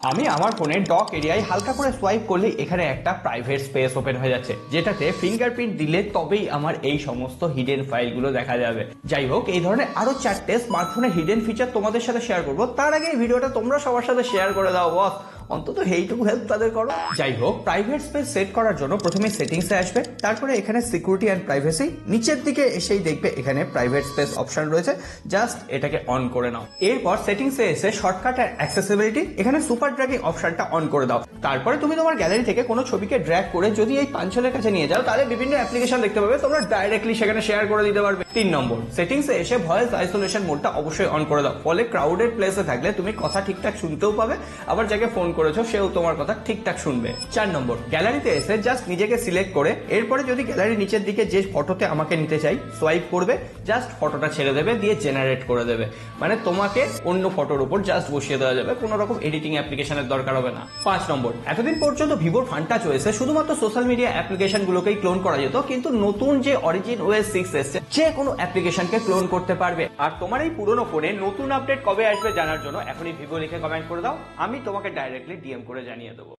আমি আমার ফোনে ডক এরিয়ায় হালকা করে সোয়াইপ করলে এখানে একটা প্রাইভেট স্পেস ওপেন হয়ে যাচ্ছে, যেটাতে ফিঙ্গারপ্রিন্ট দিলে তবেই আমার এই সমস্ত হিডেন ফাইলগুলো দেখা যাবে। যাই হোক, এই ধরনের আরো 4টে স্মার্টফোনের হিডেন ফিচার তোমাদের সাথে শেয়ার করবো। তার আগে এই ভিডিওটা তোমরা সবার সাথে শেয়ার করে দাও বস, অন্তত এইটুকু হেল্প তাদের করো। যাই হোক, প্রাইভেট স্পেস সেট করার জন্য প্রথমে সেটিংসে আসবে, তারপরে এখানে সিকিউরিটি অ্যান্ড প্রাইভেসি, নিচের দিকে এসেই দেখবে এখানে প্রাইভেট স্পেস অপশন রয়েছে, জাস্ট এটাকে অন করে নাও। এরপর সেটিংসে এসে শর্টকাট অ্যান্ড অ্যাক্সেসিবিলিটি, এখানে সুপার ড্র্যাগিং অপশনটা অন করে দাও। তারপরে তুমি তোমার গ্যালারি থেকে কোনো ছবিকে ড্র্যাগ করে যদি এই পাঞ্চলের কাছে নিয়ে যাও, তাহলে বিভিন্ন অ্যাপ্লিকেশন দেখতে পাবে, তোমরা ডাইরেক্টলি সেখানে শেয়ার করে দিতে পারবে। 3 নম্বর, সেটিংসে এসে ভয়েস আইসোলেশন মোডটা অবশ্যই অন করে দাও, ফলে ক্রাউডেড প্লেসে থাকলে তুমি কথা ঠিকঠাক শুনতেও পাবে, আবার যাকে ফোন করেছো সেও তোমার কথা ঠিকঠাক শুনবে। 4 নম্বর, গ্যালারিতে এসে জাস্ট নিজেকে সিলেক্ট করে এরপরে যদি গ্যালারির নিচের দিকে যে ফটোতে আমাকে নিতে চাই সোয়াইপ করবে, জাস্ট ফটোটা ছেড়ে দেবে, দিয়ে জেনারেট করে দেবে, মানে তোমাকে অন্য ফটোর উপর জাস্ট বসিয়ে দেওয়া যাবে, কোনো রকম এডিটিং অ্যাপ্লিকেশনের দরকার হবে না। 5 নম্বর, এতদিন পর্যন্ত ভিভোর ফান্টা চয়েছে শুধুমাত্র সোশ্যাল মিডিয়া অ্যাপ্লিকেশন গুলোকেই ক্লোন করা যেত, কিন্তু নতুন যে অরিজিন ওএস 6 এসছে, যে কোনো অ্যাপ্লিকেশনকে ক্লোন করতে পারবে। আর তোমার এই পুরনো ফোনে নতুন আপডেট কবে আসবে জানার জন্য এখনই ভিভো লিখে কমেন্ট করে দাও, আমি তোমাকে ডাইরেক্টলি ডিএম করে জানিয়ে দেবো।